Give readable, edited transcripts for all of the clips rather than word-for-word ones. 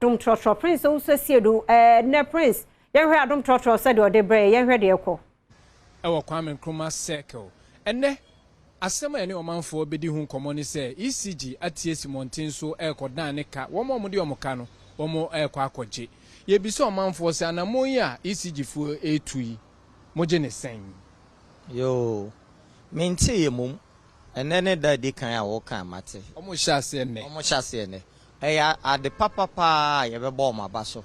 Adom Trotro Prince also siedu ne Prince yenhwe Adom Trotro said o de bre yenhwe de ekọ ewo Kwame Nkrumah circle ene asema ene omanfo bedi hu nkomo ni se ECG atie Simontin so ekodan ne ka wo mo de omoka no wo mo ekọ akọje ye bi so omanfo se anamon ya ECG fu etui moje ne sen yo menti yemum ene ne da di kan a wo kan mate omo hyase ne eya ade papa ye bebo ma ba so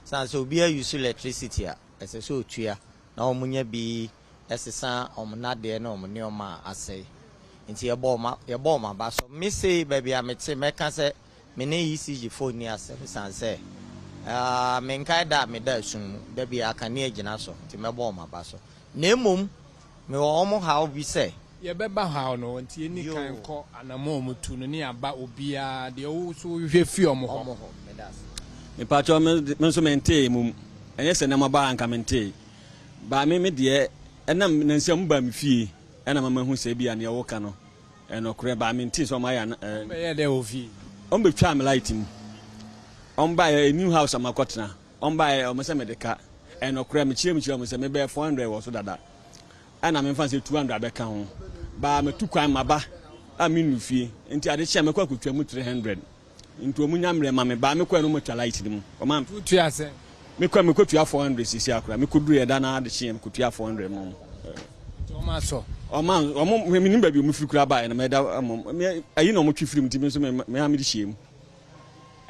san so obi use electricity a ese so otua na omunya bi esesa omnade na omne oma ase nti ye bo ma ba so me say baby amete meka se me ne ECG phone ni ase san se me nkai da me da sun da bi aka ne agina so nti me bo ma ba so na emom me wo omo how bi say ye beba ha no nti eni kan ko anamo mutu no ni aba obia de wo so hwe fi omo ho me pacho me so mente mum enye se na maba anka mente ba me de enam nansam ba me fie ena mama hu se bia ne wo ka no eno kure ba mente so ma ya ye de wo fi on be twa me light mu on buy a new house amakotena on buy o me se me de ka eno kure me chie mo se me be 400 wo so dada ana me fan se 200 abeka ho ba me tu kwan maba aminu fie nti ade chia me kwa kutwa mu 300 nti omunya mre ma me ba me kwa no mo twa light ni mu o ma tu ase me kwa me kutwa 400 sisi akura me kuduru ye da na ade chia me kutwa 400 mu o ma so o me ni ba bi mu firi kura ba na me da ayi na mo twi firi mu ti me so me ha me di hie mu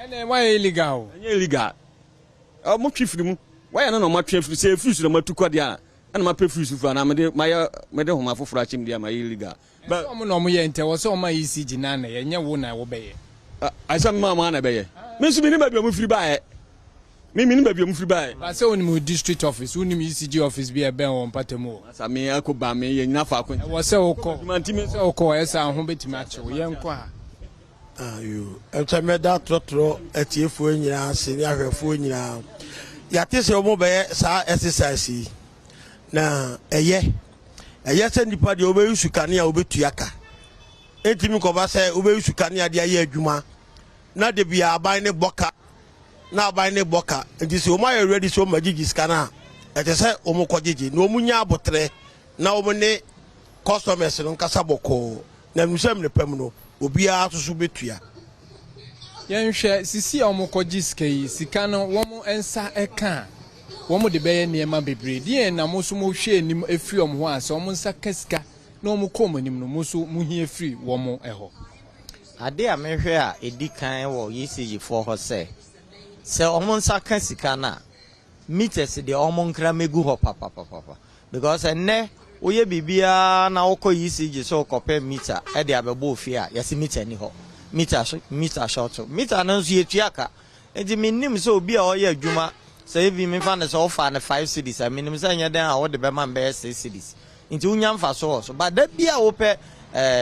ene why illegal enye illegal o mo twi firi mu why na no mo twa firi se firi so na ma tu kwa dia ana ma pe firi so fu na me de homa foforo achim dia ma illegal ba o mo no mo ye nte wo so o ma ECG na na ye nye wo na wo be ye asam ma na be ye me so me ni ba bi o mu firi ba ye me ni ba bi o mu firi ba ye ba se oni mu district office oni mu ECG office bi e ben won patemu asa me akoba me ye nyina fa akon wo se wo ko se wo ko esa ho betimi ache wo ye nko a ayo Adom Trotro atiefo nyina ase ni ahwefo nyina yate se o mo be sa exercise na eye se nipa de obeyusu kane a obetua ka entimi ko ba se obeyusu kane a de aye adwuma na de bia aban ne boka na aban ne boka enti se o ma ready so magigi skana ete se o mo kogigi na o munya abotre na o ne customers no kasa boko na nusem ne pam no obia so betua yenhwe sisi o mo kogi skai sika no wo mo ensa eka womo de beye niema bebre die na mo so mo hwe nim efri om ho ase om nsa kasika na om kom nim no mo so mo hie free womo eho ade a me hwe a edi kan wo ECG for ho se om nsa kasika na meters de om nkra megu ho papa because enne oye bibia na woko ECG so kope meter e de abebo ofie a yesi meter ni ho meter short meter na nso yetuaka enti minnim so obi a oye adwuma say if me fan so offer na 5 cities I mean say nya den a wo de be man be 6 cities nti unya mfa so but that bia wo pe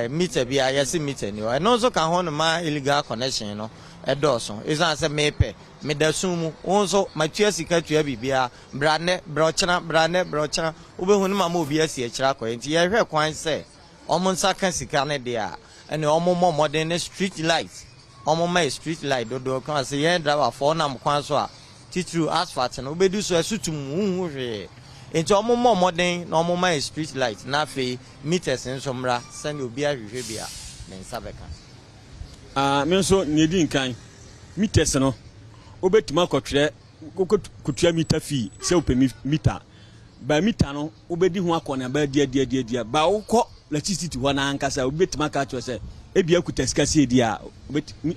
meter bia yes meter ni o no so kan ho no ma illegal connection no e do so is an say me pe me da sumu won so ma tua sika tua bibia brane brochana wo be hu no ma obi asi e kira ko nti ye hwe kwan say omon saka sika ne de a ene omon modern street light omon my street light do kan say ye driver for na kwan so a titru asphalt na obedu so asutum hwe enti omomo modern na omoma street light na fe meters nsomra send obi ahwehwe bia ne nsabeka me so nyedi nkan meters no obetima kotwere kutua meter fee se ope meter ba meter no obedi ho akona ba dia ba wokọ electricity ho na ankasa obetima ka cho se ebia kutasikasi dia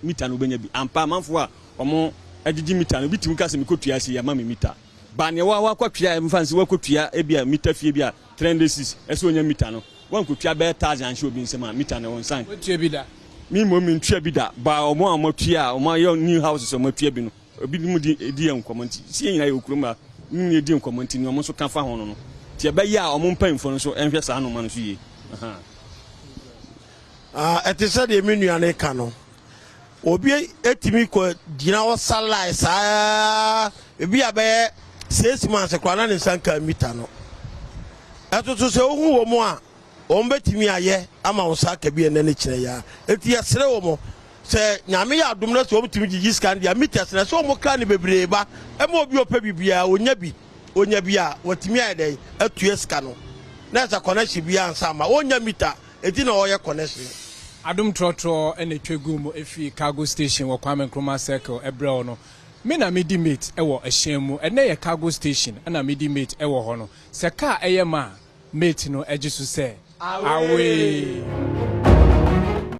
meter no obenya bi ampa manfo a omo agigi meter no bitim ka se mekotua se ya ma me meter ba ne wa kwatwa mfansi wa kotua ebia meter fee bia 306 eso onya meter no wan kotua be 1000 show bi nsema meter no wonsan kotua bi da mi mo mi ntua bi da ba omo amotua omo yo new house so motua bi no obi mu di enkomonti sie nyina yo kuruma ni di enkomonti ni omo so kan fa ho no ti be ya omo mpanfo no so enhwe sa no man so ye etisa de menu ne ka no obi etimi ko dina wo salai sa ebi abe 6 months kwa na ne sanka mita no etoto se ohu wo mo a ombetimi aye ama wo saka bi ene ne kire ya eti yesere wo mo se nyame ya adom na so obutimi gigi scan dia meters na so mo kra ne bebreba e mo obi opa bibia onya bi a watimi ayedai atue scan no na za connection bi ansa ma onya meter eti na oye connection. Adom Trotro ene twegu mu efi cargo station wo Kwame Nkrumah circle ebre no me na medi mate ewo ehyen mu ene ye cargo station na medi mate ewo ho no se car eye ma mate no egisu se awe